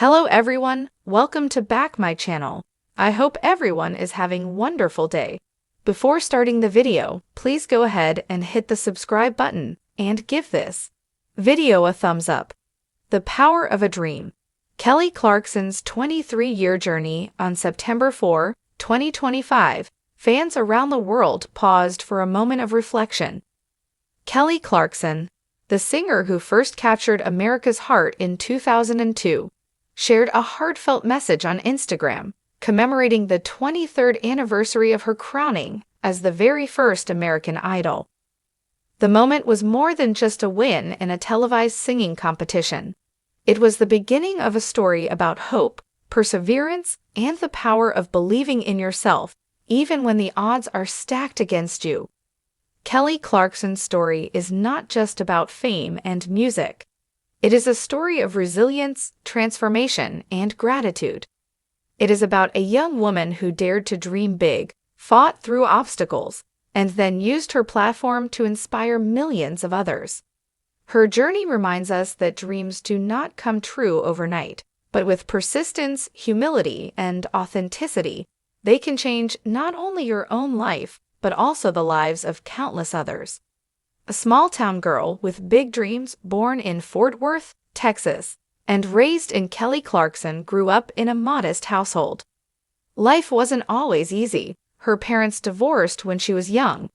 Hello everyone, welcome to back my channel. I hope everyone is having wonderful day. Before starting the video, please go ahead and hit the subscribe button and give this video a thumbs up. The Power of a Dream. Kelly Clarkson's 23-year journey on September 4, 2025, fans around the world paused for a moment of reflection. Kelly Clarkson, the singer who first captured America's heart in 2002, shared a heartfelt message on Instagram, commemorating the 23rd anniversary of her crowning as the very first American Idol. The moment was more than just a win in a televised singing competition. It was the beginning of a story about hope, perseverance, and the power of believing in yourself, even when the odds are stacked against you. Kelly Clarkson's story is not just about fame and music. It is a story of resilience, transformation, and gratitude. It is about a young woman who dared to dream big, fought through obstacles, and then used her platform to inspire millions of others. Her journey reminds us that dreams do not come true overnight, but with persistence, humility, and authenticity, they can change not only your own life, but also the lives of countless others. A small-town girl with big dreams born in Fort Worth, Texas, and raised in Kelly Clarkson grew up in a modest household. Life wasn't always easy. Her parents divorced when she was young,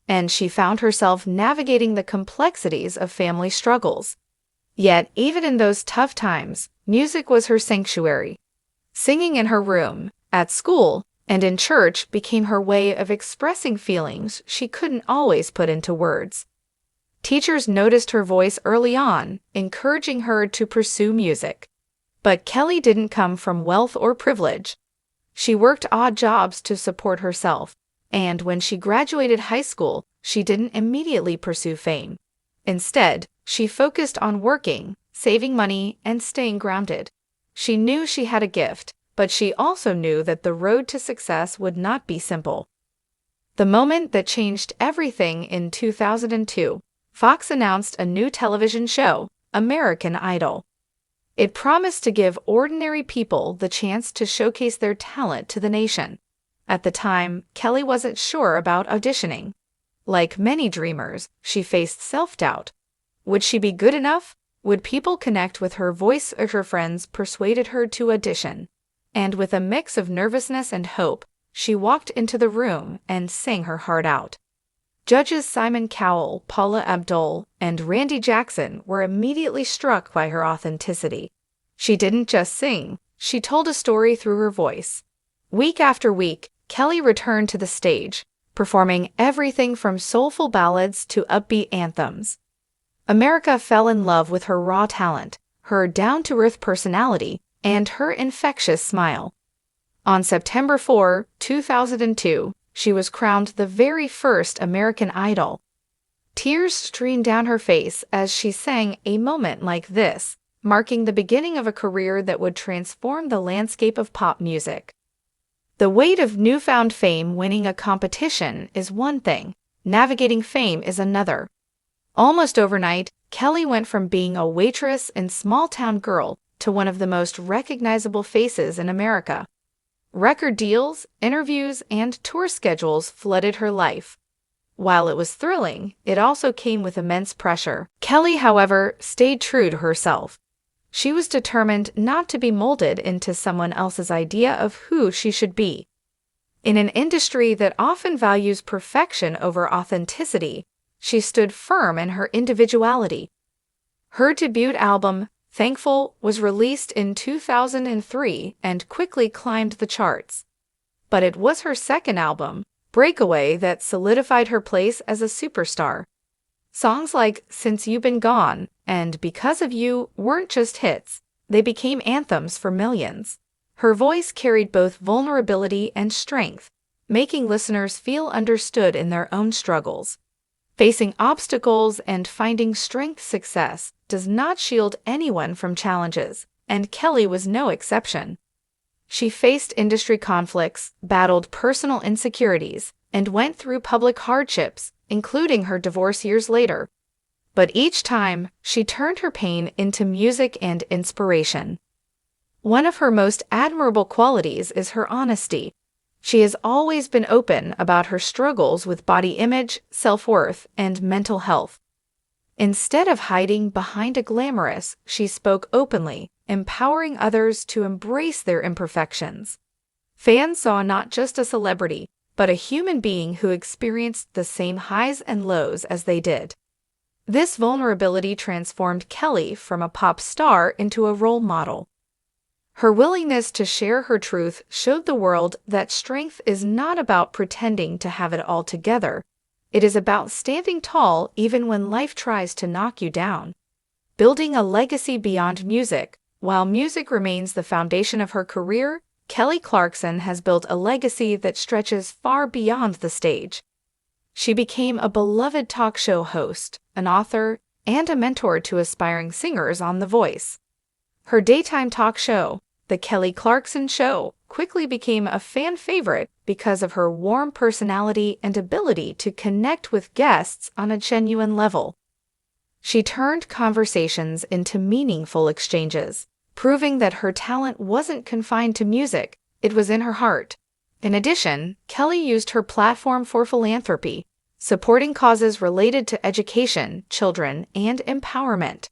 and she found herself navigating the complexities of family struggles. Yet, even in those tough times, music was her sanctuary. Singing in her room, at school, and in church became her way of expressing feelings she couldn't always put into words. Teachers noticed her voice early on, encouraging her to pursue music. But Kelly didn't come from wealth or privilege. She worked odd jobs to support herself, and when she graduated high school, she didn't immediately pursue fame. Instead, she focused on working, saving money, and staying grounded. She knew she had a gift, but she also knew that the road to success would not be simple. The moment that changed everything in 2002, Fox announced a new television show, American Idol. It promised to give ordinary people the chance to showcase their talent to the nation. At the time, Kelly wasn't sure about auditioning. Like many dreamers, she faced self-doubt. Would she be good enough? Would people connect with her voice? Or her friends persuaded her to audition. And with a mix of nervousness and hope, she walked into the room and sang her heart out. Judges Simon Cowell, Paula Abdul, and Randy Jackson were immediately struck by her authenticity. She didn't just sing, she told a story through her voice. Week after week, Kelly returned to the stage, performing everything from soulful ballads to upbeat anthems. America fell in love with her raw talent, her down-to-earth personality, and her infectious smile. On September 4, 2002, she was crowned the very first American Idol. Tears streamed down her face as she sang A Moment Like This, marking the beginning of a career that would transform the landscape of pop music. The weight of newfound fame. Winning a competition is one thing, navigating fame is another. Almost overnight, Kelly went from being a waitress and small-town girl to one of the most recognizable faces in America. Record deals, interviews, and tour schedules flooded her life. While it was thrilling, it also came with immense pressure. Kelly, however, stayed true to herself. She was determined not to be molded into someone else's idea of who she should be. In an industry that often values perfection over authenticity, she stood firm in her individuality. Her debut album, Thankful, was released in 2003 and quickly climbed the charts. But it was her second album, Breakaway, that solidified her place as a superstar. Songs like Since You've Been Gone and Because of You weren't just hits, they became anthems for millions. Her voice carried both vulnerability and strength, making listeners feel understood in their own struggles. Facing obstacles and finding strength. Success does not shield anyone from challenges, and Kelly was no exception. She faced industry conflicts, battled personal insecurities, and went through public hardships, including her divorce years later. But each time, she turned her pain into music and inspiration. One of her most admirable qualities is her honesty. She has always been open about her struggles with body image, self-worth, and mental health. Instead of hiding behind a glamorous, she spoke openly, empowering others to embrace their imperfections. Fans saw not just a celebrity, but a human being who experienced the same highs and lows as they did. This vulnerability transformed Kelly from a pop star into a role model. Her willingness to share her truth showed the world that strength is not about pretending to have it all together. It is about standing tall even when life tries to knock you down. Building a legacy beyond music. While music remains the foundation of her career, Kelly Clarkson has built a legacy that stretches far beyond the stage. She became a beloved talk show host, an author, and a mentor to aspiring singers on The Voice. Her daytime talk show, The Kelly Clarkson Show, quickly became a fan favorite because of her warm personality and ability to connect with guests on a genuine level. She turned conversations into meaningful exchanges, proving that her talent wasn't confined to music, it was in her heart. In addition, Kelly used her platform for philanthropy, supporting causes related to education, children, and empowerment.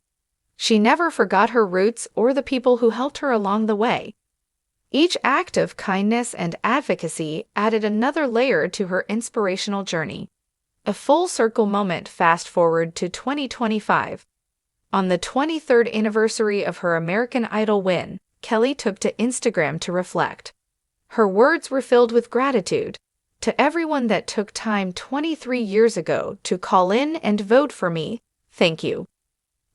She never forgot her roots or the people who helped her along the way. Each act of kindness and advocacy added another layer to her inspirational journey. A full circle moment. Fast forward to 2025. On the 23rd anniversary of her American Idol win, Kelly took to Instagram to reflect. Her words were filled with gratitude. To everyone that took time 23 years ago to call in and vote for me, thank you.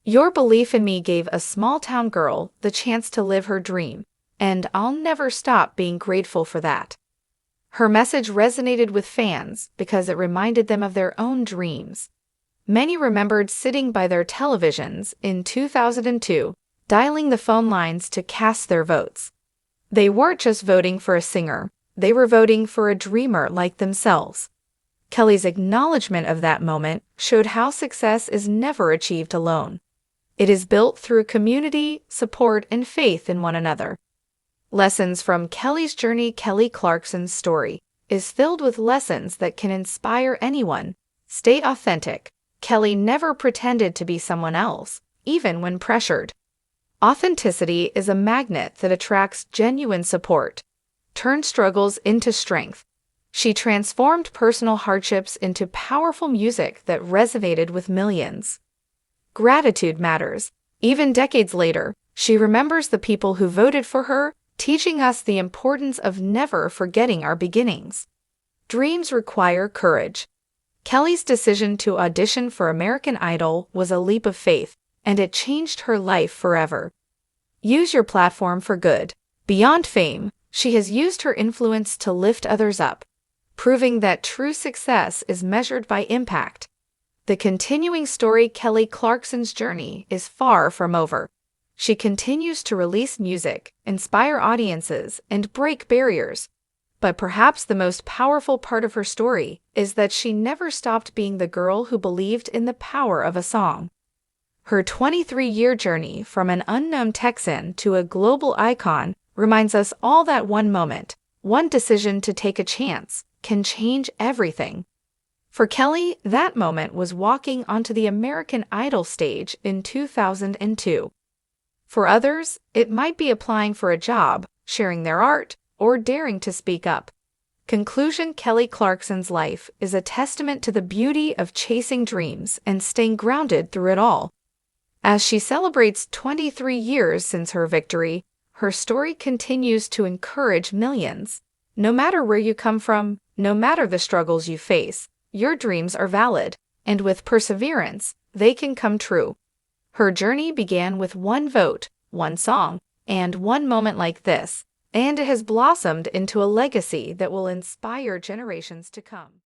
Your belief in me gave a small-town girl the chance to live her dream, and I'll never stop being grateful for that. Her message resonated with fans because it reminded them of their own dreams. Many remembered sitting by their televisions in 2002, dialing the phone lines to cast their votes. They weren't just voting for a singer, they were voting for a dreamer like themselves. Kelly's acknowledgement of that moment showed how success is never achieved alone. It is built through community, support, and faith in one another. Lessons from Kelly's journey. Kelly Clarkson's story is filled with lessons that can inspire anyone. Stay authentic. Kelly never pretended to be someone else, even when pressured. Authenticity is a magnet that attracts genuine support. Turn struggles into strength. She transformed personal hardships into powerful music that resonated with millions. Gratitude matters. Even decades later, she remembers the people who voted for her, teaching us the importance of never forgetting our beginnings. Dreams require courage. Kelly's decision to audition for American Idol was a leap of faith, and it changed her life forever. Use your platform for good. Beyond fame, she has used her influence to lift others up, proving that true success is measured by impact. The continuing story. Kelly Clarkson's journey is far from over. She continues to release music, inspire audiences, and break barriers. But perhaps the most powerful part of her story is that she never stopped being the girl who believed in the power of a song. Her 23-year journey from an unknown Texan to a global icon reminds us all that one moment, one decision to take a chance, can change everything. For Kelly, that moment was walking onto the American Idol stage in 2002. For others, it might be applying for a job, sharing their art, or daring to speak up. Conclusion. Kelly Clarkson's life is a testament to the beauty of chasing dreams and staying grounded through it all. As she celebrates 23 years since her victory, her story continues to encourage millions. No matter where you come from, no matter the struggles you face, your dreams are valid, and with perseverance, they can come true. Her journey began with one vote, one song, and one moment like this, and it has blossomed into a legacy that will inspire generations to come.